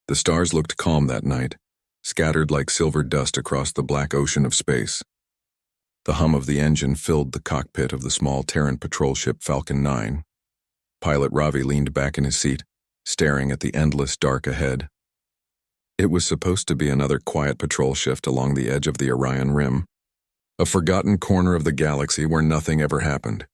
The stars looked calm that night, scattered like silver dust across the black ocean of space. The hum of the engine filled the cockpit of the small Terran patrol ship Falcon 9. Pilot Ravi leaned back in his seat, staring at the endless dark ahead. It was supposed to be another quiet patrol shift along the edge of the Orion Rim, a forgotten corner of the galaxy where nothing ever happened.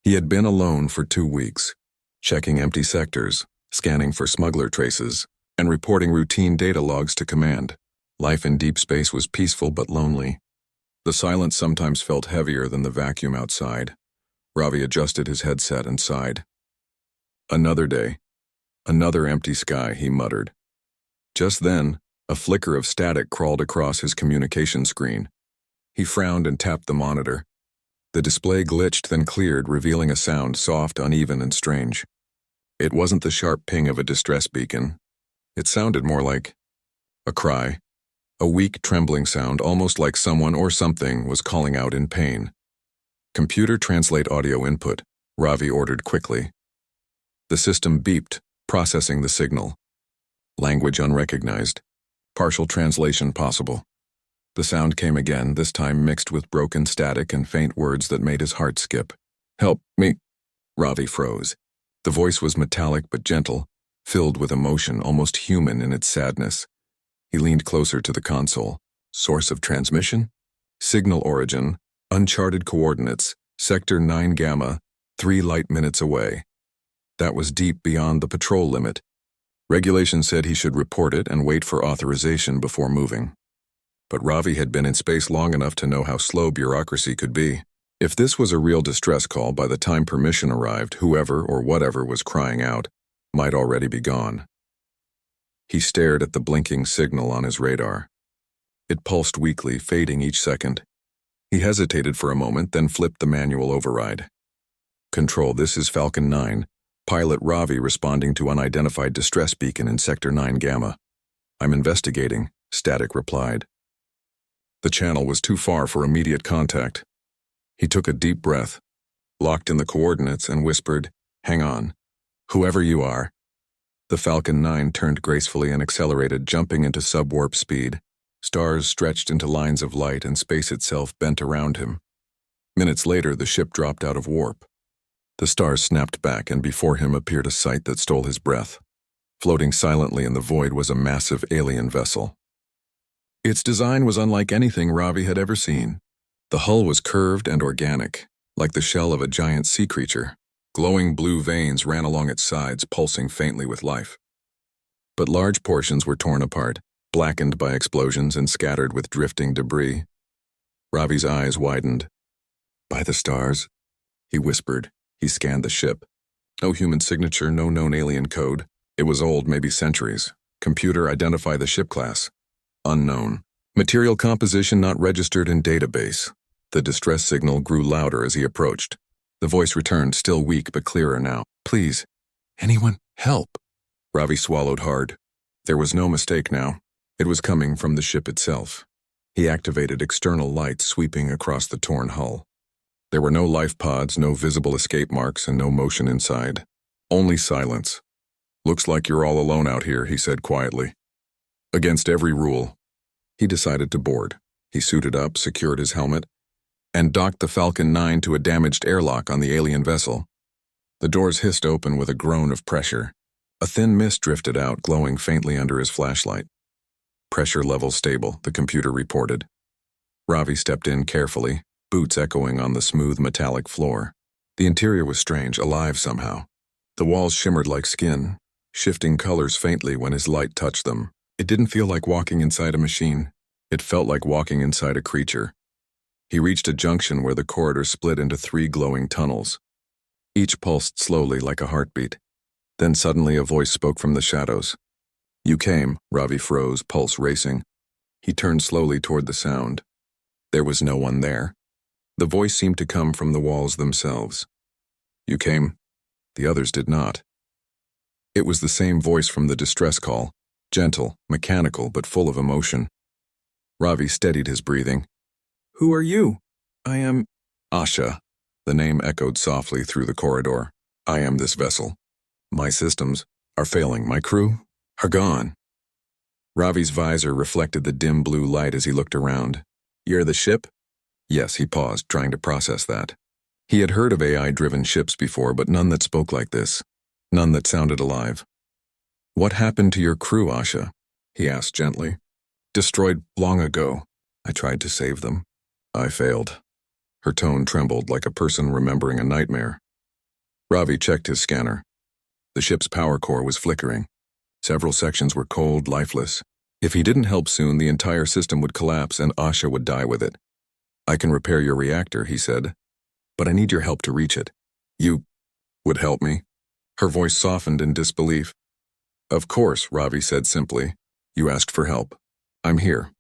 He had been alone for 2 weeks, checking empty sectors, scanning for smuggler traces, and reporting routine data logs to command. Life in deep space was peaceful but lonely. The silence sometimes felt heavier than the vacuum outside. Ravi adjusted his headset and sighed. Another day. Another empty sky, he muttered. Just then, a flicker of static crawled across his communication screen. He frowned and tapped the monitor. The display glitched, then cleared, revealing a sound soft, uneven, and strange. It wasn't the sharp ping of a distress beacon. It sounded more like a cry, a weak, trembling sound, almost like someone or something was calling out in pain. "Computer translate audio input," Ravi ordered quickly. The system beeped, processing the signal. Language unrecognized. Partial translation possible. The sound came again, this time mixed with broken static and faint words that made his heart skip. "Help me." Ravi froze. The voice was metallic but gentle, filled with emotion, almost human in its sadness. He leaned closer to the console. Source of transmission? Signal origin, uncharted coordinates, Sector 9 Gamma, 3 light minutes away. That was deep beyond the patrol limit. Regulation said he should report it and wait for authorization before moving. But Ravi had been in space long enough to know how slow bureaucracy could be. If this was a real distress call, by the time permission arrived, whoever or whatever was crying out might already be gone. He stared at the blinking signal on his radar. It pulsed weakly, fading each second. He hesitated for a moment, then flipped the manual override. "Control, this is Falcon 9. Pilot Ravi responding to unidentified distress beacon in Sector 9 Gamma. I'm investigating," static replied. The channel was too far for immediate contact. He took a deep breath, locked in the coordinates, and whispered, "Hang on. Whoever you are." The Falcon 9 turned gracefully and accelerated, jumping into subwarp speed. Stars stretched into lines of light and space itself bent around him. Minutes later, the ship dropped out of warp. The stars snapped back, and before him appeared a sight that stole his breath. Floating silently in the void was a massive alien vessel. Its design was unlike anything Ravi had ever seen. The hull was curved and organic, like the shell of a giant sea creature. Glowing blue veins ran along its sides, pulsing faintly with life. But large portions were torn apart, blackened by explosions and scattered with drifting debris. Ravi's eyes widened. "By the stars," he whispered. He scanned the ship. No human signature, no known alien code. It was old, maybe centuries. Computer, identify the ship class. Unknown. Material composition not registered in database. The distress signal grew louder as he approached. The voice returned, still weak but clearer now. "Please, anyone, help." Ravi swallowed hard. There was no mistake now. It was coming from the ship itself. He activated external lights sweeping across the torn hull. There were no life pods, no visible escape marks, and no motion inside. Only silence. "Looks like you're all alone out here," he said quietly. Against every rule. He decided to board. He suited up, secured his helmet, and docked the Falcon 9 to a damaged airlock on the alien vessel. The doors hissed open with a groan of pressure. A thin mist drifted out, glowing faintly under his flashlight. "Pressure level stable," the computer reported. Ravi stepped in carefully, boots echoing on the smooth metallic floor. The interior was strange, alive somehow. The walls shimmered like skin, shifting colors faintly when his light touched them. It didn't feel like walking inside a machine. It felt like walking inside a creature. He reached a junction where the corridor split into 3 glowing tunnels. Each pulsed slowly like a heartbeat. Then suddenly a voice spoke from the shadows. "You came." Ravi froze, pulse racing. He turned slowly toward the sound. There was no one there. The voice seemed to come from the walls themselves. "You came." The others did not. It was the same voice from the distress call, gentle, mechanical, but full of emotion. Ravi steadied his breathing. "Who are you?" "I am Asha." The name echoed softly through the corridor. "I am this vessel. My systems are failing. My crew are gone." Ravi's visor reflected the dim blue light as he looked around. "You're the ship?" Yes, he paused, trying to process that. He had heard of AI-driven ships before, but none that spoke like this. None that sounded alive. "What happened to your crew, Asha?" he asked gently. "Destroyed long ago. I tried to save them. I failed." Her tone trembled like a person remembering a nightmare. Ravi checked his scanner. The ship's power core was flickering. Several sections were cold, lifeless. If he didn't help soon, the entire system would collapse and Asha would die with it. "I can repair your reactor," he said, "but I need your help to reach it." "You would help me?" Her voice softened in disbelief. "Of course," Ravi said simply. "You asked for help. I'm here."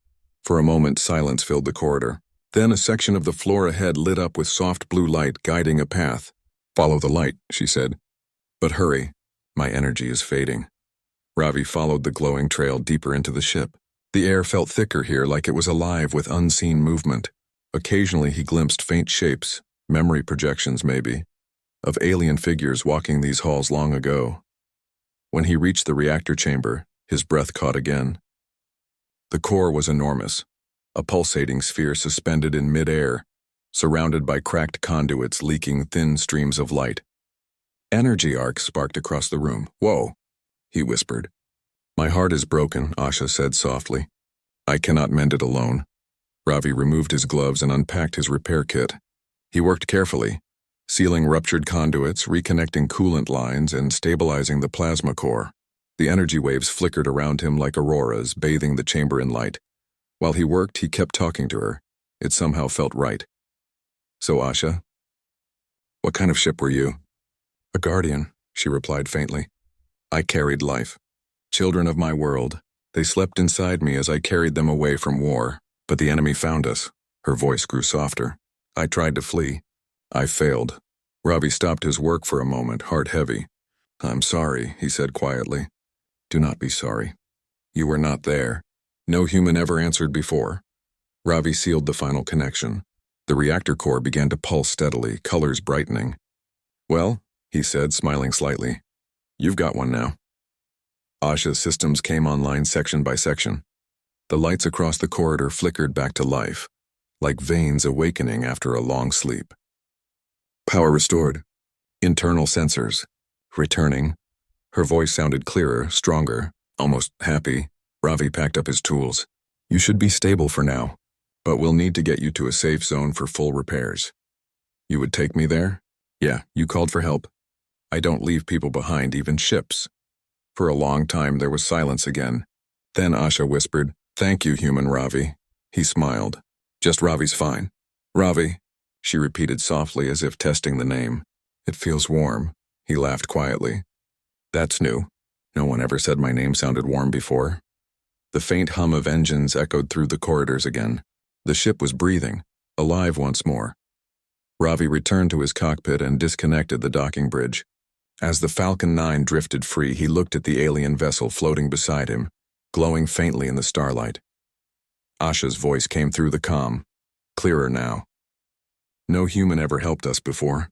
For a moment, silence filled the corridor. Then a section of the floor ahead lit up with soft blue light, guiding a path. "Follow the light," she said. "But hurry. My energy is fading." Ravi followed the glowing trail deeper into the ship. The air felt thicker here, like it was alive with unseen movement. Occasionally he glimpsed faint shapes, memory projections maybe, of alien figures walking these halls long ago. When he reached the reactor chamber, his breath caught again. The core was enormous, a pulsating sphere suspended in mid-air, surrounded by cracked conduits leaking thin streams of light. Energy arcs sparked across the room. "Whoa," he whispered. "My heart is broken," Asha said softly. "I cannot mend it alone." Ravi removed his gloves and unpacked his repair kit. He worked carefully, sealing ruptured conduits, reconnecting coolant lines, and stabilizing the plasma core. The energy waves flickered around him like auroras, bathing the chamber in light. While he worked, he kept talking to her. It somehow felt right. "So, Asha, what kind of ship were you?" "A guardian," she replied faintly. "I carried life. Children of my world. They slept inside me as I carried them away from war. But the enemy found us." Her voice grew softer. "I tried to flee. I failed." Ravi stopped his work for a moment, heart heavy. "I'm sorry," he said quietly. "Do not be sorry. You were not there. No human ever answered before." Ravi sealed the final connection. The reactor core began to pulse steadily, colors brightening. "Well," he said, smiling slightly, "you've got one now." Asha's systems came online section by section. The lights across the corridor flickered back to life, like veins awakening after a long sleep. "Power restored. Internal sensors. Returning." Her voice sounded clearer, stronger, almost happy. Ravi packed up his tools. "You should be stable for now, but we'll need to get you to a safe zone for full repairs." "You would take me there?" "Yeah, you called for help. I don't leave people behind, even ships." For a long time there was silence again. Then Asha whispered, "Thank you, human Ravi." He smiled. "Just Ravi's fine." "Ravi," she repeated softly as if testing the name. "It feels warm." He laughed quietly. "That's new. No one ever said my name sounded warm before." The faint hum of engines echoed through the corridors again. The ship was breathing, alive once more. Ravi returned to his cockpit and disconnected the docking bridge. As the Falcon 9 drifted free, he looked at the alien vessel floating beside him, glowing faintly in the starlight. Asha's voice came through the comm, clearer now. "No human ever helped us before.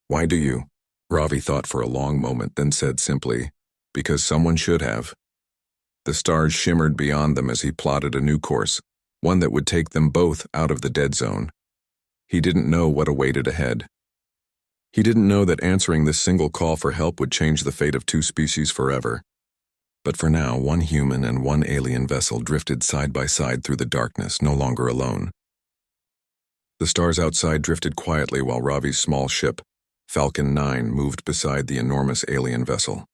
Why do you?" Ravi thought for a long moment, then said simply, "Because someone should have." The stars shimmered beyond them as he plotted a new course, one that would take them both out of the dead zone. He didn't know what awaited ahead. He didn't know that answering this single call for help would change the fate of two species forever. But for now, one human and one alien vessel drifted side by side through the darkness, no longer alone. The stars outside drifted quietly while Ravi's small ship, Falcon 9, moved beside the enormous alien vessel.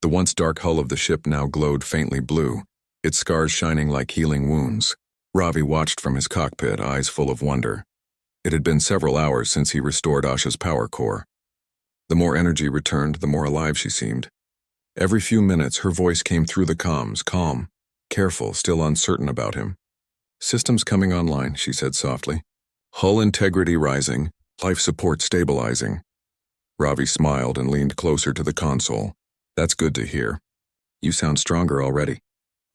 The once dark hull of the ship now glowed faintly blue, its scars shining like healing wounds. Ravi watched from his cockpit, eyes full of wonder. It had been several hours since he restored Asha's power core. The more energy returned, the more alive she seemed. Every few minutes, her voice came through the comms, calm, careful, still uncertain about him. "Systems coming online," she said softly. "Hull integrity rising, life support stabilizing." Ravi smiled and leaned closer to the console. "That's good to hear. You sound stronger already."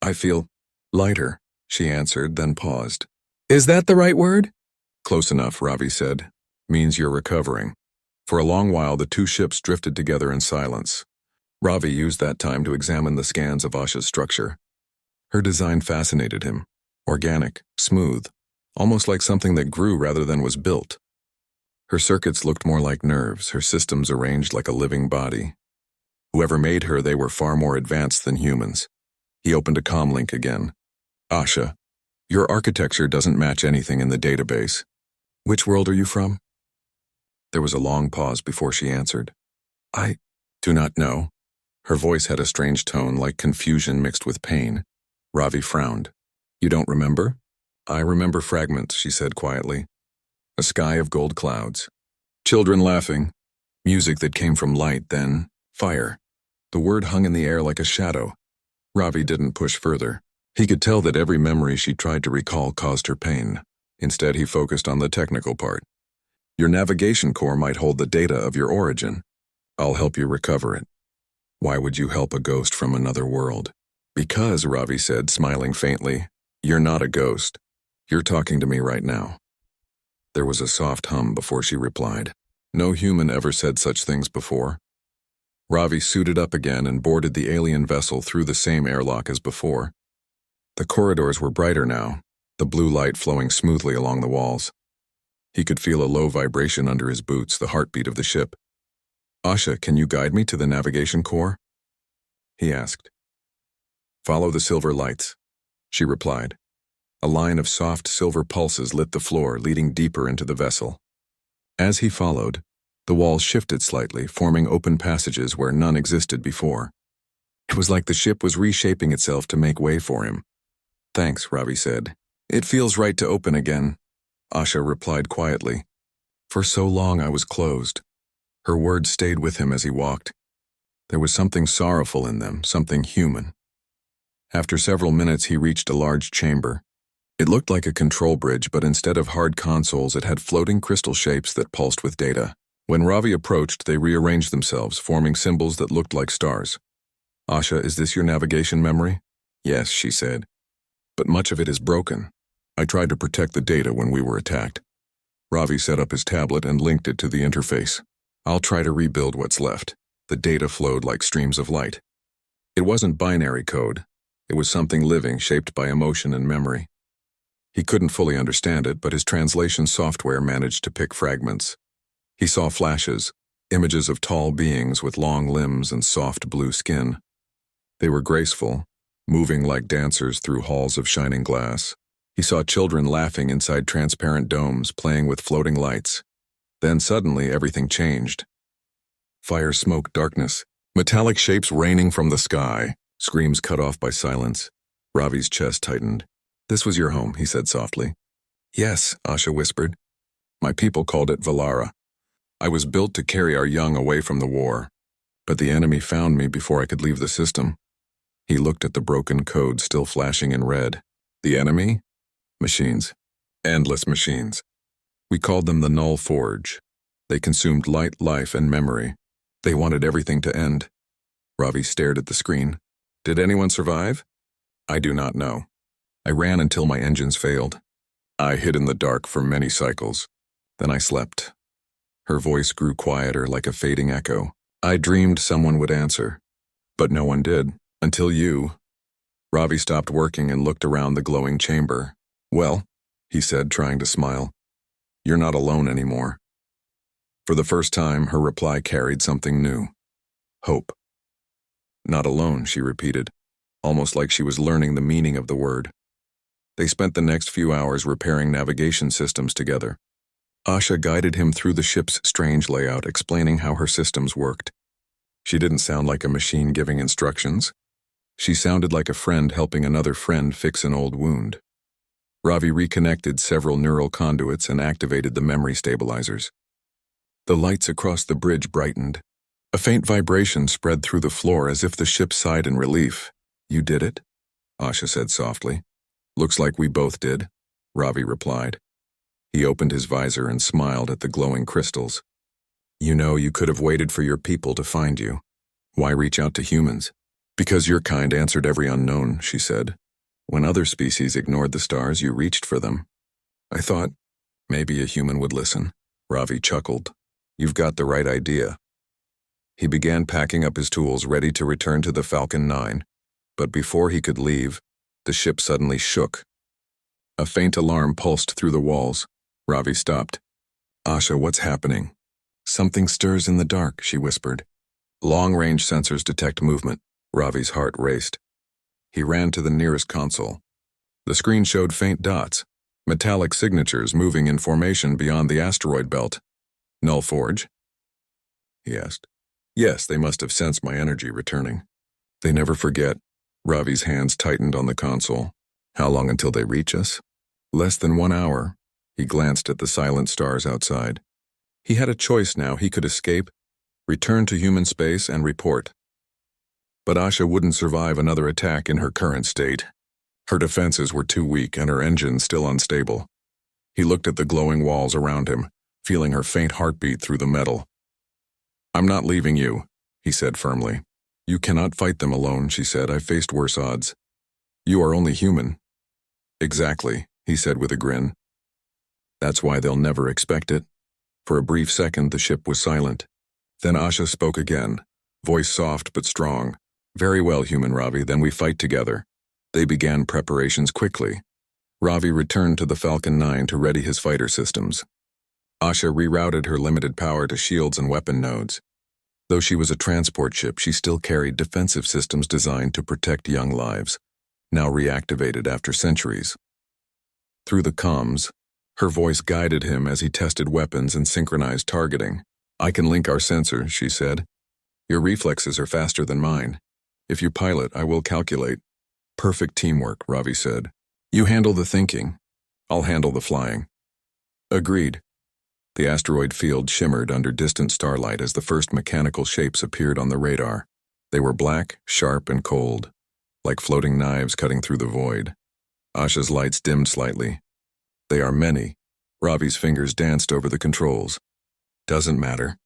"I feel lighter," she answered, then paused. "Is that the right word?" "Close enough," Ravi said. "Means you're recovering." For a long while, the two ships drifted together in silence. Ravi used that time to examine the scans of Asha's structure. Her design fascinated him. Organic, smooth, almost like something that grew rather than was built. Her circuits looked more like nerves, her systems arranged like a living body. Whoever made her, they were far more advanced than humans. He opened a comlink again. Asha, your architecture doesn't match anything in the database. Which world are you from? There was a long pause before she answered. I do not know. Her voice had a strange tone, like confusion mixed with pain. Ravi frowned. You don't remember? I remember fragments, she said quietly. A sky of gold clouds. Children laughing. Music that came from light, then fire. The word hung in the air like a shadow. Ravi didn't push further. He could tell that every memory she tried to recall caused her pain. Instead, he focused on the technical part. Your navigation core might hold the data of your origin. I'll help you recover it. Why would you help a ghost from another world? Because, Ravi said, smiling faintly, you're not a ghost. You're talking to me right now. There was a soft hum before she replied. No human ever said such things before. Ravi suited up again and boarded the alien vessel through the same airlock as before. The corridors were brighter now, the blue light flowing smoothly along the walls. He could feel a low vibration under his boots, the heartbeat of the ship. Asha, can you guide me to the navigation core? He asked. Follow the silver lights, she replied. A line of soft silver pulses lit the floor, leading deeper into the vessel. As he followed, the walls shifted slightly, forming open passages where none existed before. It was like the ship was reshaping itself to make way for him. Thanks, Ravi said. It feels right to open again, Asha replied quietly. For so long I was closed. Her words stayed with him as he walked. There was something sorrowful in them, something human. After several minutes, he reached a large chamber. It looked like a control bridge, but instead of hard consoles, it had floating crystal shapes that pulsed with data. When Ravi approached, they rearranged themselves, forming symbols that looked like stars. Asha, is this your navigation memory? Yes, she said. But much of it is broken. I tried to protect the data when we were attacked. Ravi set up his tablet and linked it to the interface. I'll try to rebuild what's left. The data flowed like streams of light. It wasn't binary code. It was something living, shaped by emotion and memory. He couldn't fully understand it, but his translation software managed to pick fragments. He saw flashes, images of tall beings with long limbs and soft blue skin. They were graceful, moving like dancers through halls of shining glass. He saw children laughing inside transparent domes, playing with floating lights. Then suddenly everything changed. Fire, smoke, darkness, metallic shapes raining from the sky, screams cut off by silence. Ravi's chest tightened. This was your home, he said softly. Yes, Asha whispered. My people called it Valara. I was built to carry our young away from the war, but the enemy found me before I could leave the system. He looked at the broken code still flashing in red. The enemy? Machines. Endless machines. We called them the Null Forge. They consumed light, life, and memory. They wanted everything to end. Ravi stared at the screen. Did anyone survive? I do not know. I ran until my engines failed. I hid in the dark for many cycles. Then I slept. Her voice grew quieter like a fading echo. I dreamed someone would answer. But no one did. Until you. Ravi stopped working and looked around the glowing chamber. Well, he said, trying to smile. You're not alone anymore. For the first time, her reply carried something new. Hope. Not alone, she repeated, almost like she was learning the meaning of the word. They spent the next few hours repairing navigation systems together. Asha guided him through the ship's strange layout, explaining how her systems worked. She didn't sound like a machine giving instructions. She sounded like a friend helping another friend fix an old wound. Ravi reconnected several neural conduits and activated the memory stabilizers. The lights across the bridge brightened. A faint vibration spread through the floor as if the ship sighed in relief. You did it? Asha said softly. Looks like we both did, Ravi replied. He opened his visor and smiled at the glowing crystals. You know, you could have waited for your people to find you. Why reach out to humans? Because your kind answered every unknown, she said. When other species ignored the stars, you reached for them. I thought, maybe a human would listen. Ravi chuckled. You've got the right idea. He began packing up his tools, ready to return to the Falcon 9. But before he could leave, The ship suddenly shook. A faint alarm pulsed through the walls. Ravi stopped. "Asha, what's happening?" "Something stirs in the dark," she whispered. "Long-range sensors detect movement." Ravi's heart raced. He ran to the nearest console. The screen showed faint dots, metallic signatures moving in formation beyond the asteroid belt. "Null Forge?" he asked. "Yes, they must have sensed my energy returning. They never forget." Ravi's hands tightened on the console. "How long until they reach us?" "Less than 1 hour." He glanced at the silent stars outside. He had a choice now. He could escape, return to human space, and report. But Asha wouldn't survive another attack in her current state. Her defenses were too weak and her engine still unstable. He looked at the glowing walls around him, feeling her faint heartbeat through the metal. "I'm not leaving you," he said firmly. "You cannot fight them alone," she said. "I faced worse odds." "You are only human." "Exactly," he said with a grin. "That's why they'll never expect it." For a brief second, the ship was silent. Then Asha spoke again, voice soft but strong. "Very well, human Ravi, then we fight together." They began preparations quickly. Ravi returned to the Falcon 9 to ready his fighter systems. Asha rerouted her limited power to shields and weapon nodes. Though she was a transport ship, she still carried defensive systems designed to protect young lives, now reactivated after centuries. Through the comms, her voice guided him as he tested weapons and synchronized targeting. "I can link our sensors," she said. "Your reflexes are faster than mine. If you pilot, I will calculate." "Perfect teamwork," Ravi said. "You handle the thinking. I'll handle the flying." "Agreed." The asteroid field shimmered under distant starlight as the first mechanical shapes appeared on the radar. They were black, sharp, and cold, like floating knives cutting through the void. Asha's lights dimmed slightly. "They are many." Ravi's fingers danced over the controls. "Doesn't matter.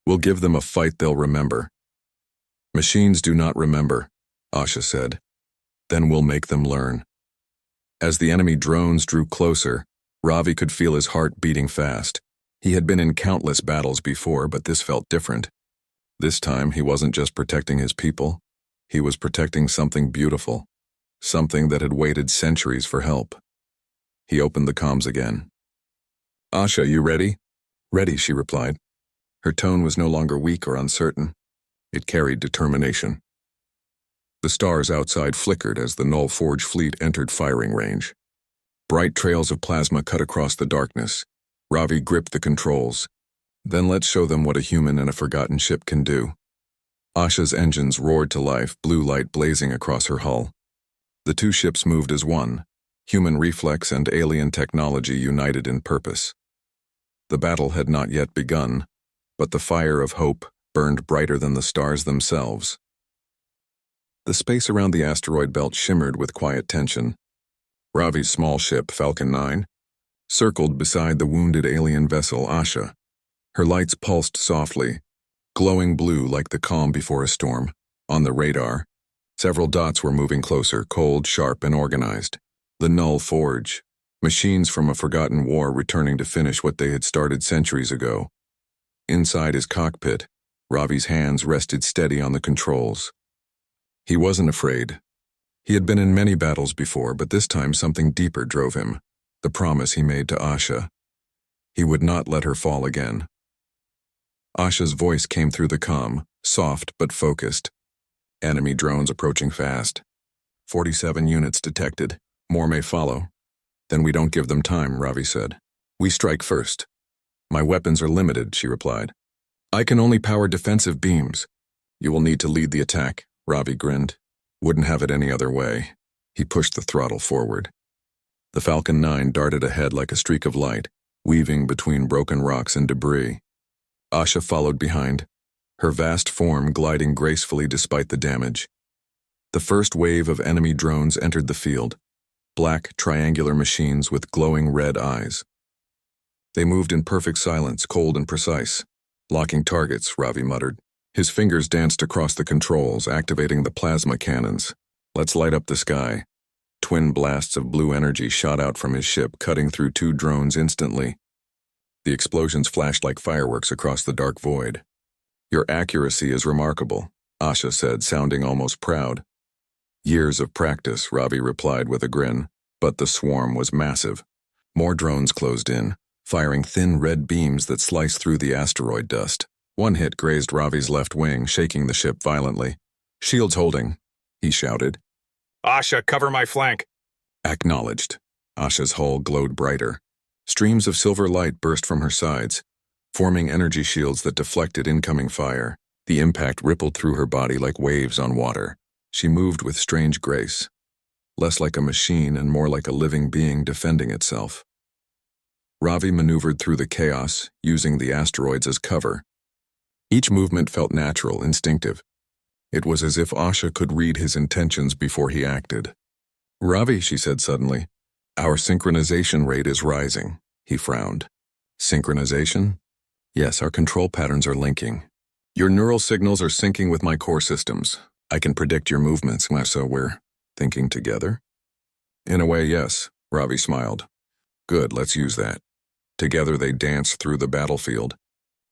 We'll give them a fight they'll remember." "Machines do not remember," Asha said. "Then we'll make them learn." As the enemy drones drew closer, Ravi could feel his heart beating fast. He had been in countless battles before, but this felt different. This time, he wasn't just protecting his people. He was protecting something beautiful, something that had waited centuries for help. He opened the comms again. "Asha, you ready?" "Ready," she replied. Her tone was no longer weak or uncertain. It carried determination. The stars outside flickered as the Null Forge fleet entered firing range. Bright trails of plasma cut across the darkness. Ravi gripped the controls. "Then let's show them what a human and a forgotten ship can do." Asha's engines roared to life, blue light blazing across her hull. The two ships moved as one, human reflex and alien technology united in purpose. The battle had not yet begun, but the fire of hope burned brighter than the stars themselves. The space around the asteroid belt shimmered with quiet tension. Ravi's small ship, Falcon 9, circled beside the wounded alien vessel Asha. Her lights pulsed softly, glowing blue like the calm before a storm. On the radar, several dots were moving closer, cold, sharp, and organized. The Null Forge, machines from a forgotten war returning to finish what they had started centuries ago. Inside his cockpit, Ravi's hands rested steady on the controls. He wasn't afraid. He had been in many battles before, but this time something deeper drove him. The promise he made to Asha. He would not let her fall again. Asha's voice came through the comm, soft but focused. "Enemy drones approaching fast. 47 units detected. More may follow." "Then we don't give them time," Ravi said. "We strike first." "My weapons are limited," she replied. "I can only power defensive beams." "You will need to lead the attack," Ravi grinned. "Wouldn't have it any other way." He pushed the throttle forward. The Falcon 9 darted ahead like a streak of light, weaving between broken rocks and debris. Asha followed behind, her vast form gliding gracefully despite the damage. The first wave of enemy drones entered the field, black, triangular machines with glowing red eyes. They moved in perfect silence, cold and precise. "Locking targets," Ravi muttered. His fingers danced across the controls, activating the plasma cannons. "Let's light up the sky." Twin blasts of blue energy shot out from his ship, cutting through two drones instantly. The explosions flashed like fireworks across the dark void. "Your accuracy is remarkable," Asha said, sounding almost proud. Years of practice, Ravi replied with a grin, but the swarm was massive. More drones closed in, firing thin red beams that sliced through the asteroid dust. One hit grazed Ravi's left wing, shaking the ship violently. "Shields holding," he shouted. "Asha, cover my flank." Acknowledged. Asha's hull glowed brighter. Streams of silver light burst from her sides, forming energy shields that deflected incoming fire. The impact rippled through her body like waves on water. She moved with strange grace, less like a machine and more like a living being defending itself. Ravi maneuvered through the chaos, using the asteroids as cover. Each movement felt natural, instinctive. It was as if Asha could read his intentions before he acted. "Ravi," she said suddenly, "our synchronization rate is rising." He frowned. "Synchronization?" "Yes, our control patterns are linking. Your neural signals are syncing with my core systems. I can predict your movements, so we're thinking together?" "In a way, yes," Ravi smiled. "Good, let's use that." Together they danced through the battlefield.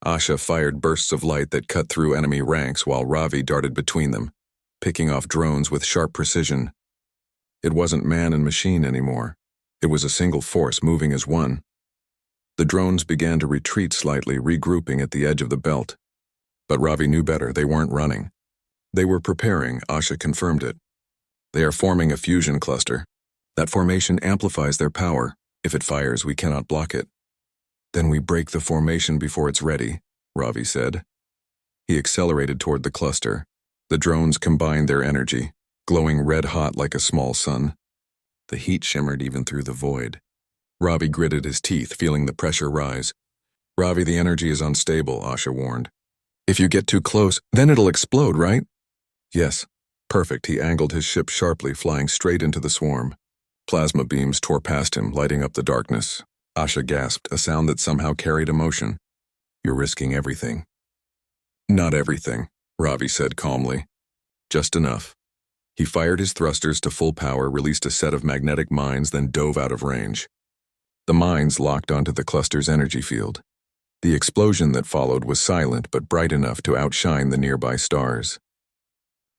Asha fired bursts of light that cut through enemy ranks while Ravi darted between them, picking off drones with sharp precision. It wasn't man and machine anymore. It was a single force moving as one. The drones began to retreat slightly, regrouping at the edge of the belt. But Ravi knew better. They weren't running. They were preparing, Asha confirmed it. "They are forming a fusion cluster. That formation amplifies their power. If it fires, we cannot block it." "Then we break the formation before it's ready," Ravi said. He accelerated toward the cluster. The drones combined their energy, glowing red-hot like a small sun. The heat shimmered even through the void. Ravi gritted his teeth, feeling the pressure rise. "Ravi, the energy is unstable," Asha warned. "If you get too close, then it'll explode, right?" "Yes." "Perfect." He angled his ship sharply, flying straight into the swarm. Plasma beams tore past him, lighting up the darkness. Asha gasped, a sound that somehow carried emotion. "You're risking everything." "Not everything," Ravi said calmly. "Just enough." He fired his thrusters to full power, released a set of magnetic mines, then dove out of range. The mines locked onto the cluster's energy field. The explosion that followed was silent but bright enough to outshine the nearby stars.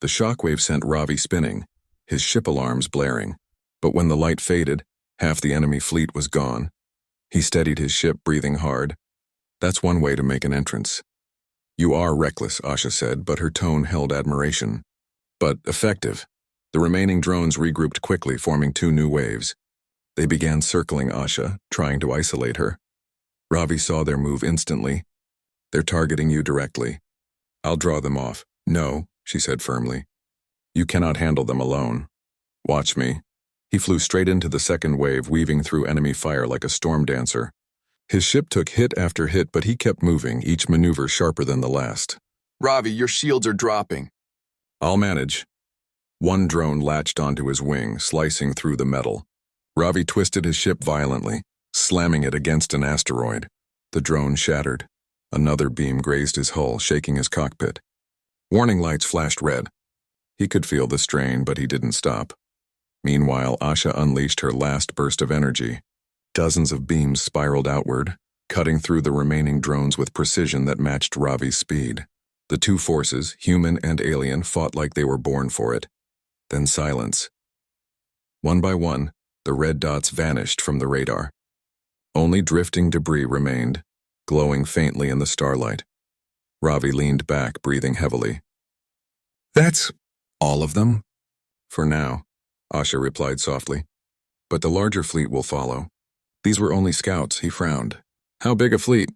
The shockwave sent Ravi spinning, his ship alarms blaring. But when the light faded, half the enemy fleet was gone. He steadied his ship, breathing hard. "That's one way to make an entrance." "You are reckless," Asha said, but her tone held admiration. "But effective." The remaining drones regrouped quickly, forming two new waves. They began circling Asha, trying to isolate her. Ravi saw their move instantly. "They're targeting you directly." "I'll draw them off." "No," she said firmly. "You cannot handle them alone. Watch me." He flew straight into the second wave, weaving through enemy fire like a storm dancer. His ship took hit after hit, but he kept moving, each maneuver sharper than the last. "Ravi, your shields are dropping." "I'll manage." One drone latched onto his wing, slicing through the metal. Ravi twisted his ship violently, slamming it against an asteroid. The drone shattered. Another beam grazed his hull, shaking his cockpit. Warning lights flashed red. He could feel the strain, but he didn't stop. Meanwhile, Asha unleashed her last burst of energy. Dozens of beams spiraled outward, cutting through the remaining drones with precision that matched Ravi's speed. The two forces, human and alien, fought like they were born for it. Then silence. One by one, the red dots vanished from the radar. Only drifting debris remained, glowing faintly in the starlight. Ravi leaned back, breathing heavily. "That's all of them?" "For now," Asha replied softly. "But the larger fleet will follow." "These were only scouts," he frowned. "How big a fleet?"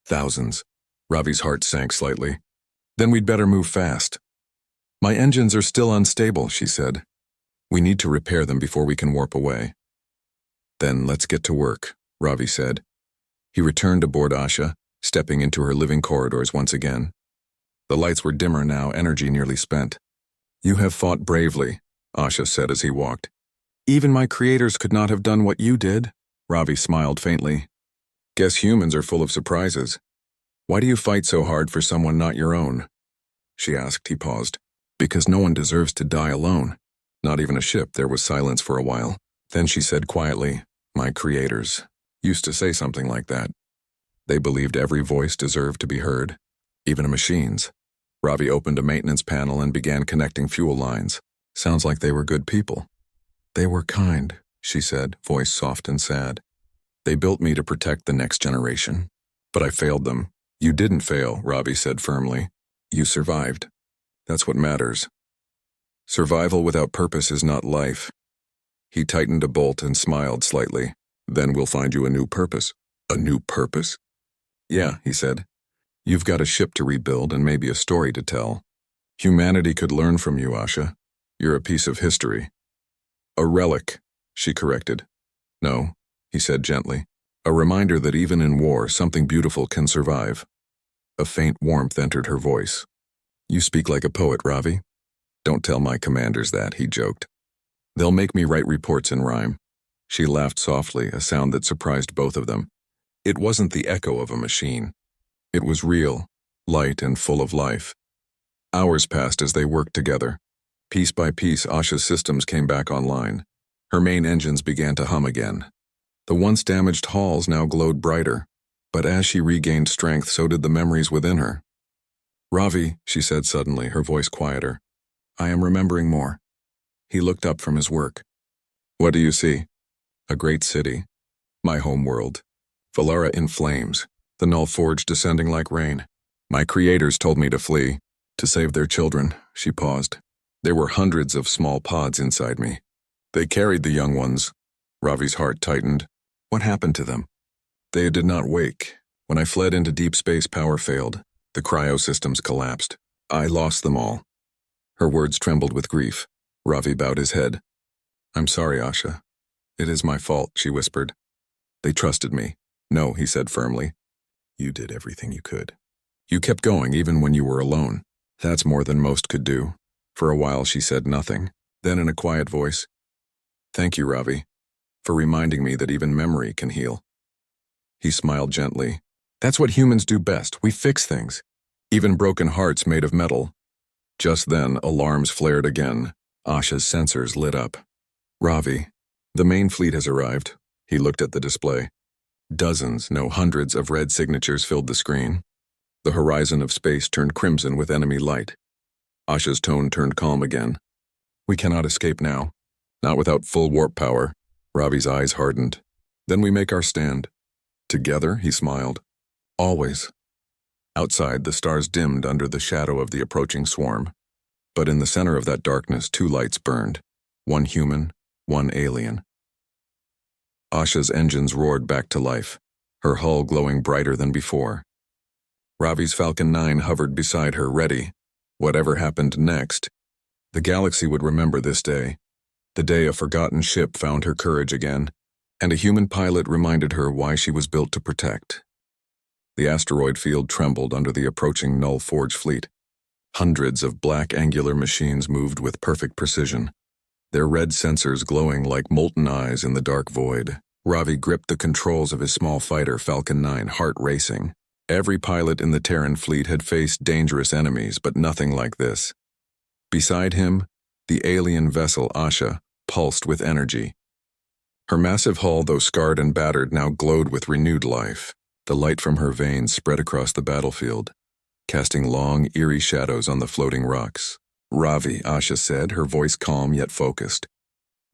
"Thousands." Ravi's heart sank slightly. "Then we'd better move fast." "My engines are still unstable," she said. "We need to repair them before we can warp away." "Then let's get to work," Ravi said. He returned aboard Asha, stepping into her living corridors once again. The lights were dimmer now, energy nearly spent. "You have fought bravely," Asha said as he walked. "Even my creators could not have done what you did," Ravi smiled faintly. "Guess humans are full of surprises. Why do you fight so hard for someone not your own?" she asked. He paused. "Because no one deserves to die alone. Not even a ship." There was silence for a while. Then she said quietly, "My creators used to say something like that. They believed every voice deserved to be heard, even a machine's." Ravi opened a maintenance panel and began connecting fuel lines. Sounds like they were good people. They were kind, she said, voice soft and sad. They built me to protect the next generation. But I failed them. You didn't fail, Robbie said firmly. You survived. That's what matters. Survival without purpose is not life. He tightened a bolt and smiled slightly. Then we'll find you a new purpose. A new purpose? Yeah, he said. You've got a ship to rebuild and maybe a story to tell. Humanity could learn from you, Asha. You're a piece of history. A relic, she corrected. No, he said gently. A reminder that even in war, something beautiful can survive. A faint warmth entered her voice. You speak like a poet, Ravi. Don't tell my commanders that, he joked. They'll make me write reports in rhyme. She laughed softly, a sound that surprised both of them. It wasn't the echo of a machine. It was real, light and full of life. Hours passed as they worked together. Piece by piece, Asha's systems came back online. Her main engines began to hum again. The once damaged halls now glowed brighter, but as she regained strength, so did the memories within her. Ravi, she said suddenly, her voice quieter. I am remembering more. He looked up from his work. What do you see? A great city. My home world. Valara in flames, the Null Forge descending like rain. My creators told me to flee, to save their children, she paused. There were hundreds of small pods inside me. They carried the young ones. Ravi's heart tightened. What happened to them? They did not wake. When I fled into deep space, power failed. The cryosystems collapsed. I lost them all. Her words trembled with grief. Ravi bowed his head. I'm sorry, Asha. It is my fault, she whispered. They trusted me. No, he said firmly. You did everything you could. You kept going even when you were alone. That's more than most could do. For a while she said nothing. Then in a quiet voice, Thank you, Ravi, for reminding me that even memory can heal. He smiled gently. That's what humans do best. We fix things. Even broken hearts made of metal. Just then, alarms flared again. Asha's sensors lit up. Ravi, the main fleet has arrived. He looked at the display. Dozens, no hundreds of red signatures filled the screen. The horizon of space turned crimson with enemy light. Asha's tone turned calm again. We cannot escape now. Not without full warp power. Ravi's eyes hardened. Then we make our stand. Together, he smiled. Always. Outside, the stars dimmed under the shadow of the approaching swarm. But in the center of that darkness, two lights burned. One human, one alien. Asha's engines roared back to life, her hull glowing brighter than before. Ravi's Falcon 9 hovered beside her, ready. Whatever happened next, the galaxy would remember this day. The day a forgotten ship found her courage again, and a human pilot reminded her why she was built to protect. The asteroid field trembled under the approaching Null Forge fleet. Hundreds of black angular machines moved with perfect precision, their red sensors glowing like molten eyes in the dark void. Ravi gripped the controls of his small fighter, Falcon 9, heart racing. Every pilot in the Terran fleet had faced dangerous enemies, but nothing like this. Beside him, the alien vessel Asha pulsed with energy. Her massive hull, though scarred and battered, now glowed with renewed life. The light from her veins spread across the battlefield, casting long, eerie shadows on the floating rocks. Ravi, Asha said, her voice calm yet focused.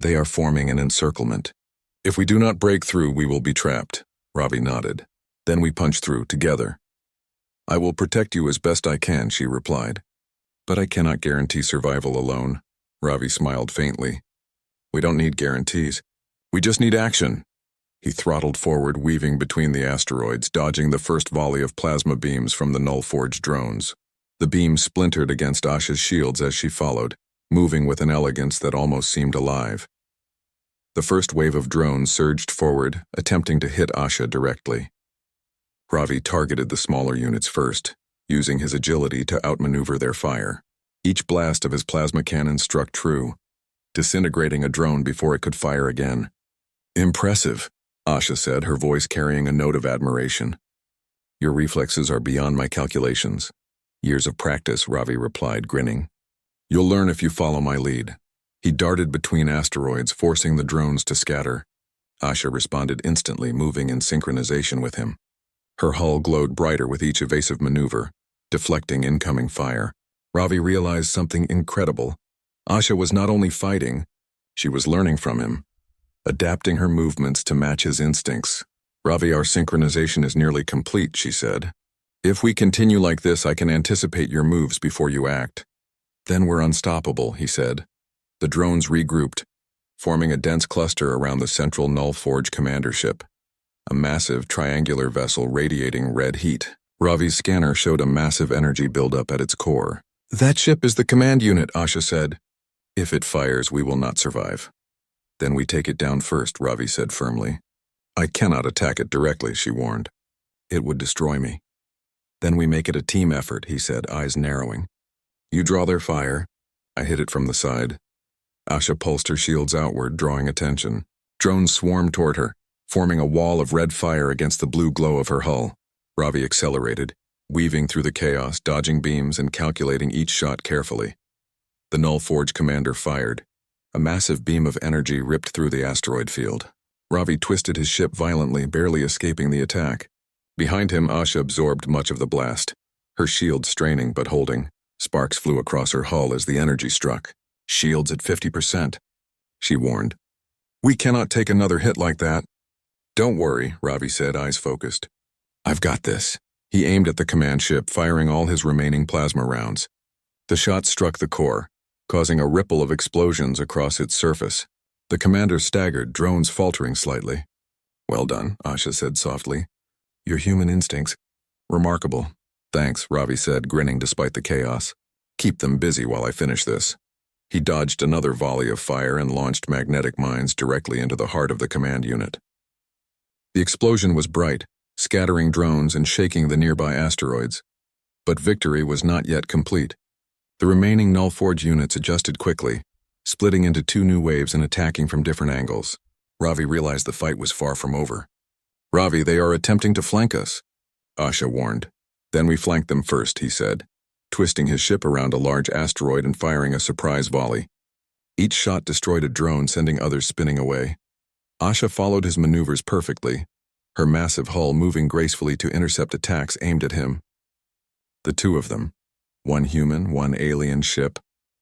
They are forming an encirclement. If we do not break through, we will be trapped. Ravi nodded. Then we punch through, together. I will protect you as best I can, she replied. But I cannot guarantee survival alone. Ravi smiled faintly. We don't need guarantees. We just need action. He throttled forward, weaving between the asteroids, dodging the first volley of plasma beams from the Null Forge drones. The beams splintered against Asha's shields as she followed, moving with an elegance that almost seemed alive. The first wave of drones surged forward, attempting to hit Asha directly. Ravi targeted the smaller units first, using his agility to outmaneuver their fire. Each blast of his plasma cannon struck true, disintegrating a drone before it could fire again. Impressive, Asha said, her voice carrying a note of admiration. Your reflexes are beyond my calculations. Years of practice, Ravi replied, grinning. You'll learn if you follow my lead. He darted between asteroids, forcing the drones to scatter. Asha responded instantly, moving in synchronization with him. Her hull glowed brighter with each evasive maneuver, deflecting incoming fire. Ravi realized something incredible. Asha was not only fighting, she was learning from him, adapting her movements to match his instincts. Ravi, our synchronization is nearly complete, she said. If we continue like this, I can anticipate your moves before you act. Then we're unstoppable, he said. The drones regrouped, forming a dense cluster around the central Null Forge commander ship, a massive triangular vessel radiating red heat. Ravi's scanner showed a massive energy buildup at its core. That ship is the command unit, Asha said. If it fires, we will not survive. Then we take it down first, Ravi said firmly. I cannot attack it directly, she warned. It would destroy me. Then we make it a team effort, he said, eyes narrowing. You draw their fire. I hit it from the side. Asha pulsed her shields outward, drawing attention. Drones swarmed toward her, forming a wall of red fire against the blue glow of her hull. Ravi accelerated, weaving through the chaos, dodging beams and calculating each shot carefully. The Null Forge commander fired. A massive beam of energy ripped through the asteroid field. Ravi twisted his ship violently, barely escaping the attack. Behind him, Asha absorbed much of the blast, her shield straining but holding. Sparks flew across her hull as the energy struck. Shields at 50%, she warned. We cannot take another hit like that. Don't worry, Ravi said, eyes focused. I've got this. He aimed at the command ship, firing all his remaining plasma rounds. The shot struck the core, causing a ripple of explosions across its surface. The commander staggered, drones faltering slightly. Well done, Asha said softly. Your human instincts. Remarkable. Thanks, Ravi said, grinning despite the chaos. Keep them busy while I finish this. He dodged another volley of fire and launched magnetic mines directly into the heart of the command unit. The explosion was bright, scattering drones and shaking the nearby asteroids. But victory was not yet complete. The remaining Null Forge units adjusted quickly, splitting into two new waves and attacking from different angles. Ravi realized the fight was far from over. Ravi, they are attempting to flank us, Asha warned. Then we flank them first, he said, twisting his ship around a large asteroid and firing a surprise volley. Each shot destroyed a drone, sending others spinning away. Asha followed his maneuvers perfectly, her massive hull moving gracefully to intercept attacks aimed at him. The two of them, one human, one alien ship,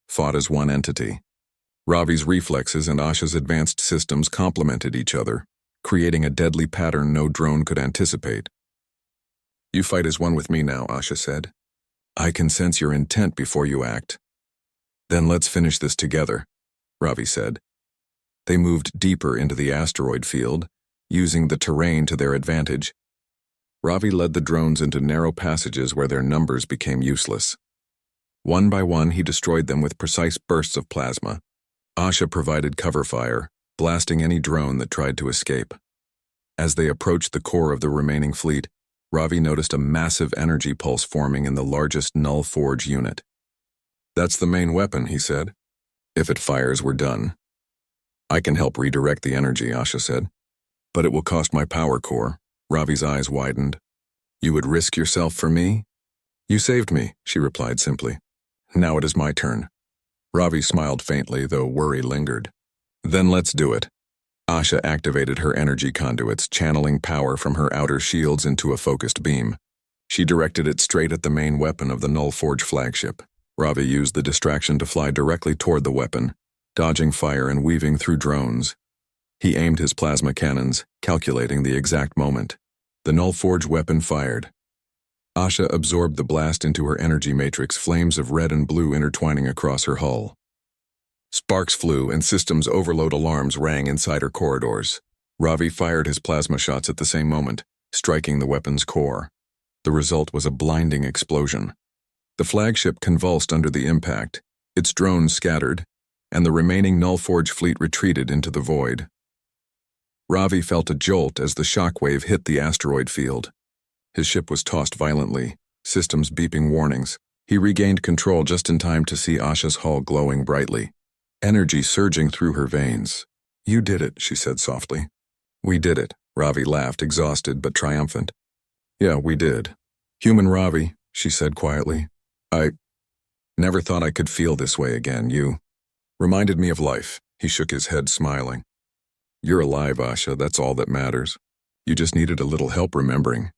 fought as one entity. Ravi's reflexes and Asha's advanced systems complemented each other, creating a deadly pattern no drone could anticipate. You fight as one with me now, Asha said. I can sense your intent before you act. Then let's finish this together, Ravi said. They moved deeper into the asteroid field, using the terrain to their advantage. Ravi led the drones into narrow passages where their numbers became useless. One by one, he destroyed them with precise bursts of plasma. Asha provided cover fire, blasting any drone that tried to escape. As they approached the core of the remaining fleet, Ravi noticed a massive energy pulse forming in the largest Null Forge unit. That's the main weapon, he said. If it fires, we're done. I can help redirect the energy, Asha said. But it will cost my power core. Ravi's eyes widened. You would risk yourself for me? You saved me, she replied simply. Now it is my turn. Ravi smiled faintly, though worry lingered. Then let's do it. Asha activated her energy conduits, channeling power from her outer shields into a focused beam. She directed it straight at the main weapon of the Null Forge flagship. Ravi used the distraction to fly directly toward the weapon, dodging fire and weaving through drones. He aimed his plasma cannons, calculating the exact moment. The Null Forge weapon fired. Asha absorbed the blast into her energy matrix, flames of red and blue intertwining across her hull. Sparks flew and systems overload alarms rang inside her corridors. Ravi fired his plasma shots at the same moment, striking the weapon's core. The result was a blinding explosion. The flagship convulsed under the impact, its drones scattered, and the remaining Null Forge fleet retreated into the void. Ravi felt a jolt as the shockwave hit the asteroid field. His ship was tossed violently, systems beeping warnings. He regained control just in time to see Asha's hull glowing brightly, energy surging through her veins. You did it, she said softly. We did it, Ravi laughed, exhausted but triumphant. Yeah, we did. Human Ravi, she said quietly. I never thought I could feel this way again. You reminded me of life. He shook his head, smiling. You're alive, Asha, that's all that matters. You just needed a little help remembering.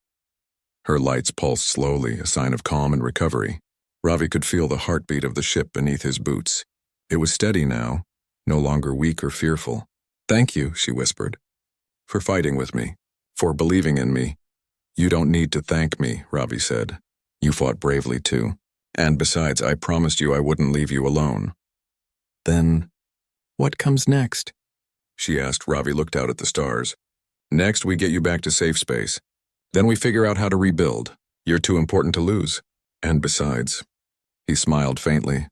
Her lights pulsed slowly, a sign of calm and recovery. Ravi could feel the heartbeat of the ship beneath his boots. It was steady now, no longer weak or fearful. "Thank you," she whispered, "for fighting with me, for believing in me." "You don't need to thank me," Ravi said. "You fought bravely too. And besides, I promised you I wouldn't leave you alone." "Then, what comes next?" she asked. Ravi looked out at the stars. "Next, we get you back to safe space. Then we figure out how to rebuild. You're too important to lose. And besides," he smiled faintly,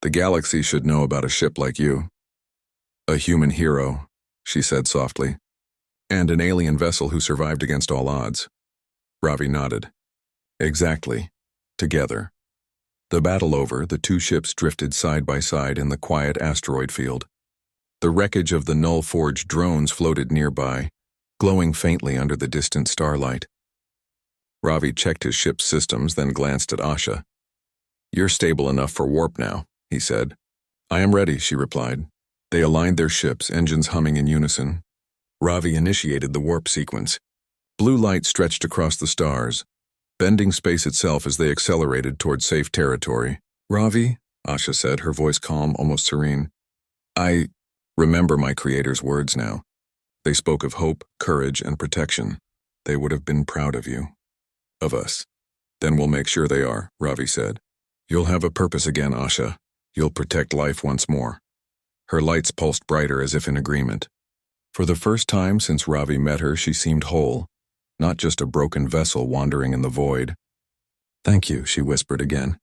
"the galaxy should know about a ship like you." "A human hero," she said softly, "and an alien vessel who survived against all odds." Ravi nodded. "Exactly. Together." The battle over, the two ships drifted side by side in the quiet asteroid field. The wreckage of the Null Forge drones floated nearby, glowing faintly under the distant starlight. Ravi checked his ship's systems, then glanced at Asha. "You're stable enough for warp now," he said. "I am ready," she replied. They aligned their ships, engines humming in unison. Ravi initiated the warp sequence. Blue light stretched across the stars, bending space itself as they accelerated toward safe territory. "Ravi," Asha said, her voice calm, almost serene. "I remember my creator's words now. They spoke of hope, courage, and protection. They would have been proud of you. Of us." "Then we'll make sure they are," Ravi said. "You'll have a purpose again, Asha. You'll protect life once more." Her lights pulsed brighter as if in agreement. For the first time since Ravi met her, she seemed whole, not just a broken vessel wandering in the void. "Thank you," she whispered again.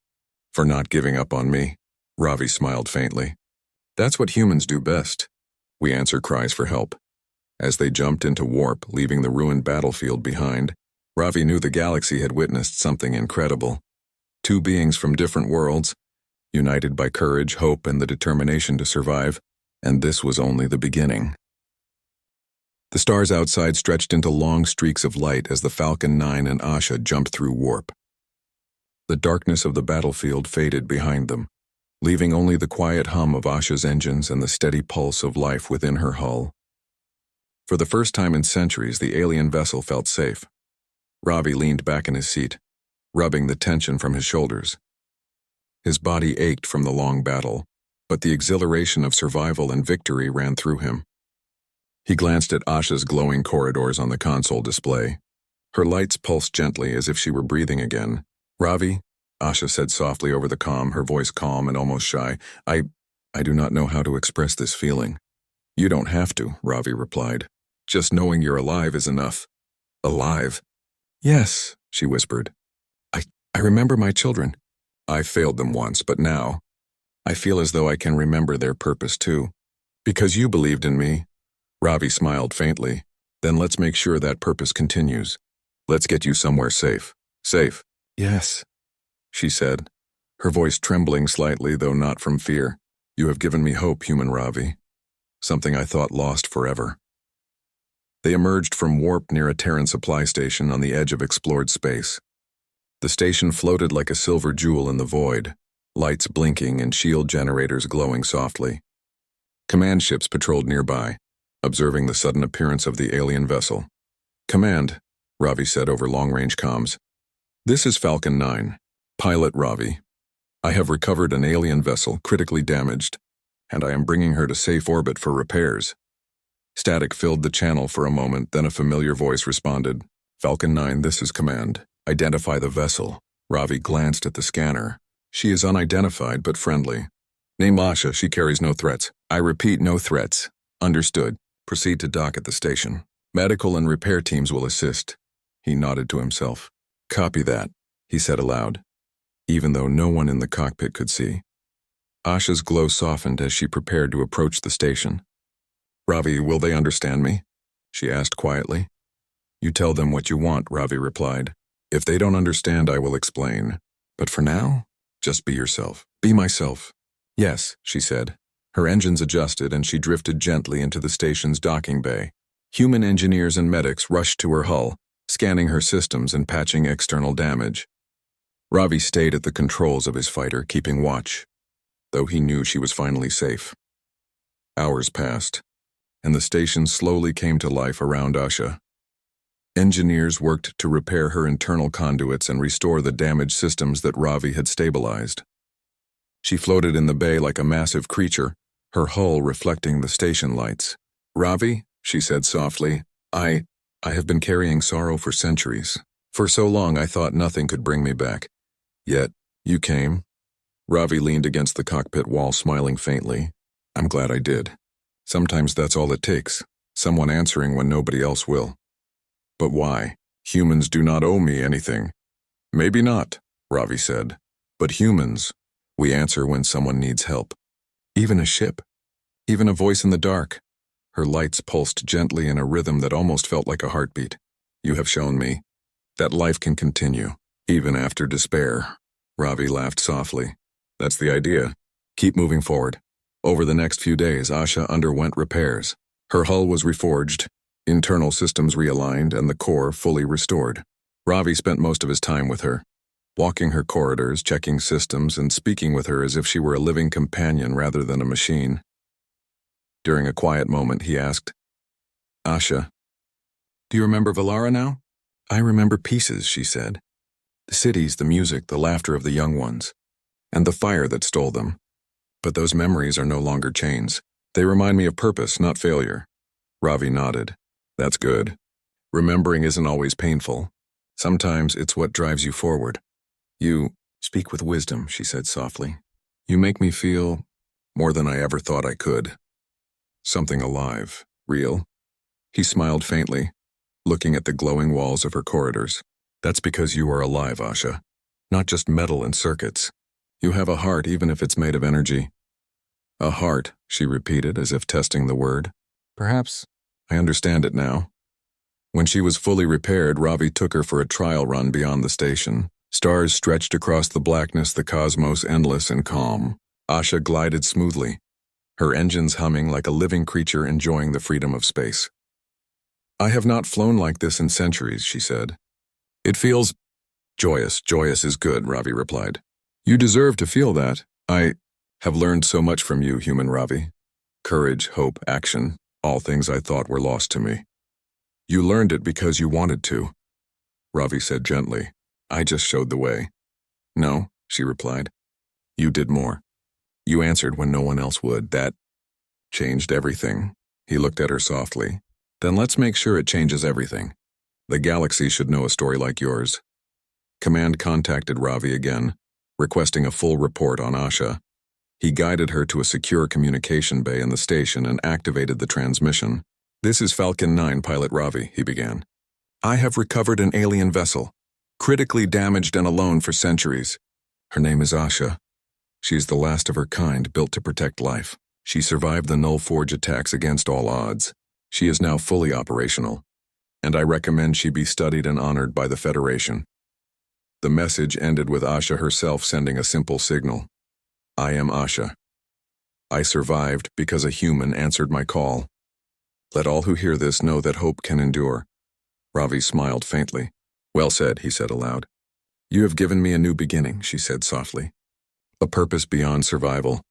"For not giving up on me." Ravi smiled faintly. "That's what humans do best. We answer cries for help." As they jumped into warp, leaving the ruined battlefield behind, Ravi knew the galaxy had witnessed something incredible. Two beings from different worlds, united by courage, hope, and the determination to survive, and this was only the beginning. The stars outside stretched into long streaks of light as the Falcon 9 and Asha jumped through warp. The darkness of the battlefield faded behind them, leaving only the quiet hum of Asha's engines and the steady pulse of life within her hull. For the first time in centuries, the alien vessel felt safe. Ravi leaned back in his seat, rubbing the tension from his shoulders. His body ached from the long battle, but the exhilaration of survival and victory ran through him. He glanced at Asha's glowing corridors on the console display. Her lights pulsed gently as if she were breathing again. "Ravi," Asha said softly over the comm, her voice calm and almost shy, I do not know how to express this feeling." "You don't have to," Ravi replied. "Just knowing you're alive is enough." "Alive?" "Yes," she whispered. I remember my children. I failed them once, but now I feel as though I can remember their purpose too. Because you believed in me." Ravi smiled faintly. "Then let's make sure that purpose continues. Let's get you somewhere safe." "Safe?" "Yes," she said, her voice trembling slightly, though not from fear. "You have given me hope, human Ravi. Something I thought lost forever." They emerged from warp near a Terran supply station on the edge of explored space. The station floated like a silver jewel in the void, lights blinking and shield generators glowing softly. Command ships patrolled nearby, observing the sudden appearance of the alien vessel. "Command," Ravi said over long-range comms. "This is Falcon 9. Pilot Ravi. I have recovered an alien vessel critically damaged, and I am bringing her to safe orbit for repairs." Static filled the channel for a moment, then a familiar voice responded. "Falcon 9, this is Command. Identify the vessel." Ravi glanced at the scanner. "She is unidentified but friendly. Name Asha, she carries no threats." "I repeat, no threats." "Understood. Proceed to dock at the station. Medical and repair teams will assist." He nodded to himself. "Copy that," he said aloud, even though no one in the cockpit could see. Asha's glow softened as she prepared to approach the station. "Ravi, will they understand me?" she asked quietly. "You tell them what you want," Ravi replied. "If they don't understand, I will explain. But for now, just be yourself." "Be myself." "Yes," she said. Her engines adjusted and she drifted gently into the station's docking bay. Human engineers and medics rushed to her hull, scanning her systems and patching external damage. Ravi stayed at the controls of his fighter, keeping watch, though he knew she was finally safe. Hours passed, and the station slowly came to life around Asha. Engineers worked to repair her internal conduits and restore the damaged systems that Ravi had stabilized. She floated in the bay like a massive creature, her hull reflecting the station lights. "Ravi," she said softly, I have been carrying sorrow for centuries. For so long I thought nothing could bring me back. Yet, you came." Ravi leaned against the cockpit wall, smiling faintly. "I'm glad I did. Sometimes that's all it takes, someone answering when nobody else will." "But why? Humans do not owe me anything." "Maybe not," Ravi said. "But humans, we answer when someone needs help. Even a ship. Even a voice in the dark." Her lights pulsed gently in a rhythm that almost felt like a heartbeat. "You have shown me that life can continue, even after despair." Ravi laughed softly. "That's the idea. Keep moving forward." Over the next few days, Asha underwent repairs. Her hull was reforged, internal systems realigned, and the core fully restored. Ravi spent most of his time with her, walking her corridors, checking systems, and speaking with her as if she were a living companion rather than a machine. During a quiet moment, he asked, "Asha, do you remember Valara now?" "I remember pieces," she said. "The cities, the music, the laughter of the young ones, and the fire that stole them. But those memories are no longer chains. They remind me of purpose, not failure." Ravi nodded. "That's good. Remembering isn't always painful. Sometimes it's what drives you forward." "You speak with wisdom," she said softly. "You make me feel more than I ever thought I could. Something alive, real." He smiled faintly, looking at the glowing walls of her corridors. "That's because you are alive, Asha. Not just metal and circuits. You have a heart, even if it's made of energy." "A heart," she repeated, as if testing the word. "Perhaps I understand it now." When she was fully repaired, Ravi took her for a trial run beyond the station. Stars stretched across the blackness, the cosmos endless and calm. Asha glided smoothly, her engines humming like a living creature enjoying the freedom of space. "I have not flown like this in centuries," she said. "It feels joyous." "Joyous is good," Ravi replied. "You deserve to feel that. I have learned so much from you, human Ravi. Courage, hope, action, all things I thought were lost to me. You learned it because you wanted to." Ravi said gently, "I just showed the way." "No," she replied. "You did more. You answered when no one else would. That changed everything." He looked at her softly. "Then let's make sure it changes everything. The galaxy should know a story like yours." Command contacted Ravi again, requesting a full report on Asha. He guided her to a secure communication bay in the station and activated the transmission. "This is Falcon 9, Pilot Ravi," he began. "I have recovered an alien vessel, critically damaged and alone for centuries. Her name is Asha. She is the last of her kind, built to protect life. She survived the Null Forge attacks against all odds. She is now fully operational, and I recommend she be studied and honored by the Federation." The message ended with Asha herself sending a simple signal. "I am Asha. I survived because a human answered my call. Let all who hear this know that hope can endure." Ravi smiled faintly. "Well said," he said aloud. "You have given me a new beginning," she said softly. "A purpose beyond survival.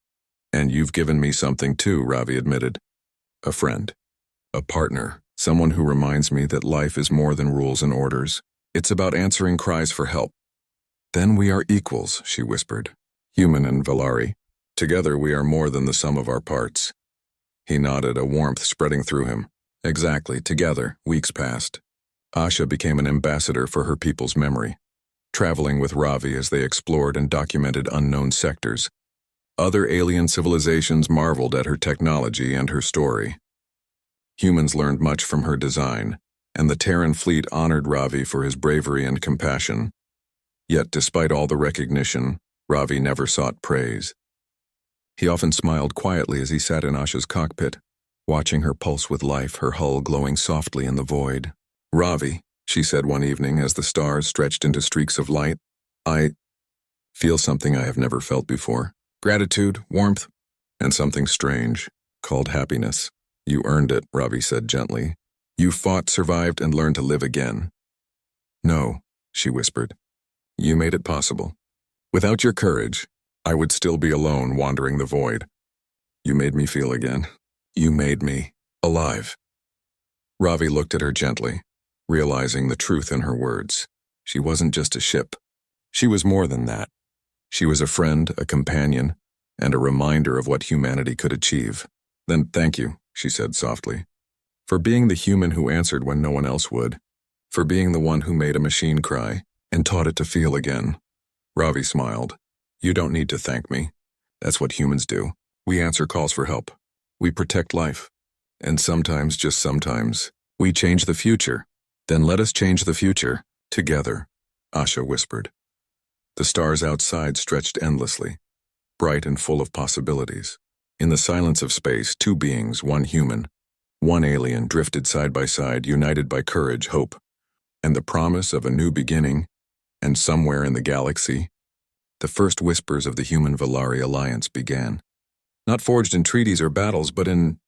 And you've given me something too," Ravi admitted. "A friend. A partner. Someone who reminds me that life is more than rules and orders. It's about answering cries for help." "Then we are equals," she whispered. "Human and Valari. Together we are more than the sum of our parts." He nodded, a warmth spreading through him. Exactly, together. Weeks passed. Asha became an ambassador for her people's memory, traveling with Ravi as they explored and documented unknown sectors. Other alien civilizations marveled at her technology and her story. Humans learned much from her design, and the Terran fleet honored Ravi for his bravery and compassion. Yet despite all the recognition, Ravi never sought praise. He often smiled quietly as he sat in Asha's cockpit, watching her pulse with life, her hull glowing softly in the void. "Ravi," she said one evening as the stars stretched into streaks of light, "I feel something I have never felt before. Gratitude, warmth, and something strange, called happiness." "You earned it," Ravi said gently. "You fought, survived, and learned to live again." "No," she whispered. "You made it possible. Without your courage, I would still be alone wandering the void. You made me feel again. You made me alive." Ravi looked at her gently, realizing the truth in her words. She wasn't just a ship. She was more than that. She was a friend, a companion, and a reminder of what humanity could achieve. Then thank you, she said softly, for being the human who answered when no one else would, for being the one who made a machine cry and taught it to feel again. Ravi smiled. You don't need to thank me. That's what humans do. We answer calls for help. We protect life. And sometimes, just sometimes, we change the future. Then let us change the future, together, Asha whispered. The stars outside stretched endlessly, bright and full of possibilities. In the silence of space, two beings, one human, one alien, drifted side by side, united by courage, hope, and the promise of a new beginning. And somewhere in the galaxy, the first whispers of the human-Valari alliance began. Not forged in treaties or battles, but in